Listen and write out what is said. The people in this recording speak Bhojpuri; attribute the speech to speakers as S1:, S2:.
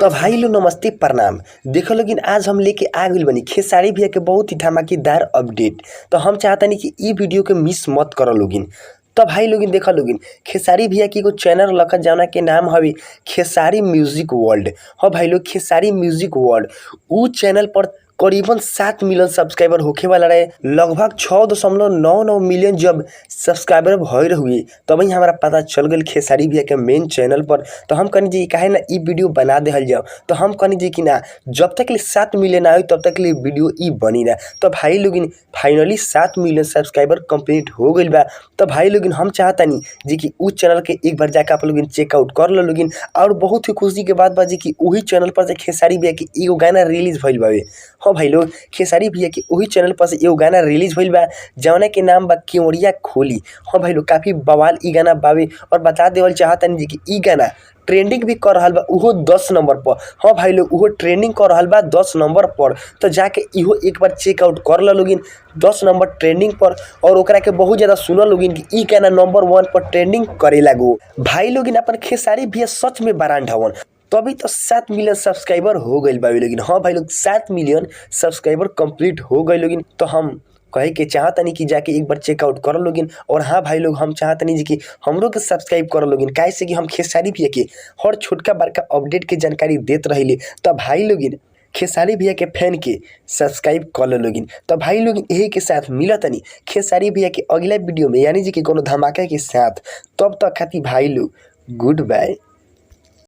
S1: तो भाई लो नमस्ते प्रणाम। देखो लोगिन आज हम लेके आ गइल बनी खेसारी भैया के बहुत ही धमाकेदार अपडेट। तो हम चाहतनी कि ई वीडियो के मिस मत करो लोगिन। तो भाई लोगिन देखो लोगिन खेसारी भैया की एगो चैनल रखा जावना के नाम हवे खेसारी म्यूजिक वर्ल्ड। हाँ भाई लोग खेसारी म्यूजिक वर्ल्ड उ चैनल पर करीबन 7 मिलियन सब्सक्राइबर होखे वाला रहे। लगभग 6.99 मिलियन जब सब्सक्राइबर भइल हुई तभी हमारा पता चल गई खेसारी भैया के मेन चैनल पर। तो हम कहनी जी काहे ना ई वीडियो बना देहल जाओ। तो हम कहनी जी कि ना जब तक ले 7 मिलियन आए तब तक ले वीडियो ई बनी ना। तो भाई लोगिन फाइनली 7 मिलियन सब्सक्राइबर कंप्लीट हो गई बा। तो भाई लोगिन हम चाहतनी जी कि उस चैनल के एक बार जाकर आप लोगिन चेकआउट कर लो लोगिन। और बहुत ही खुशी के बात बा जी कि वही चैनल पर से खेसारी भैया के एगो गाना रिलीज भइल बावे। हाँ भाई लोग खेसारी भैया के वही चैनल पर से एगो गाना रिलीज भइल बा जौना के नाम बा केवड़िया खोली। हाँ भाई लोग काफी बवाल ई गाना बावे और बता देवल चाहतनी जी कि ई गाना ट्रेंडिंग भी कर रहा बा उहो 10 नंबर पर। हाँ भाई लोग उहो ट्रेंडिंग कर रहा बा 10 नंबर पर। तो जाके इहो एक बार चेकआउट कर लो लोगिन 10 नंबर ट्रेंडिंग पर। और ओकरा के बहुत ज्यादा सुनल लोगिन कि ई गाना नंबर 1 पर ट्रेंडिंग करे लागो। भाई लोगिन अपन खेसारी भैया सच में ब्रांड हवन तभी तो 7 मिलियन सब्सक्राइबर हो गई बा लोगिन। हाँ भाई लोग 7 मिलियन सब्सक्राइबर कंप्लीट हो गए लोगिन। तो हम कहे के चाहतनी कि जाके एक बार चेकआउट करो लोगिन। और हाँ भाई लोग हम चाहतनी जी कि हमरो के सब्सक्राइब करो लोगिन काहे से कि हम खेसारी भैया के हर छोटका बड़का अपडेट के जानकारी देते रहिले। तो भाई लोगिन खेसारी भैया के फैन के सब्सक्राइब कर लो लोगिन। तो भाई लोग यही के साथ मिलतनी खेसारी भैया के अगला वीडियो में यानी जी कि कोनो धमाके के साथ। तब तक खातिर भाई लोग गुड बाय।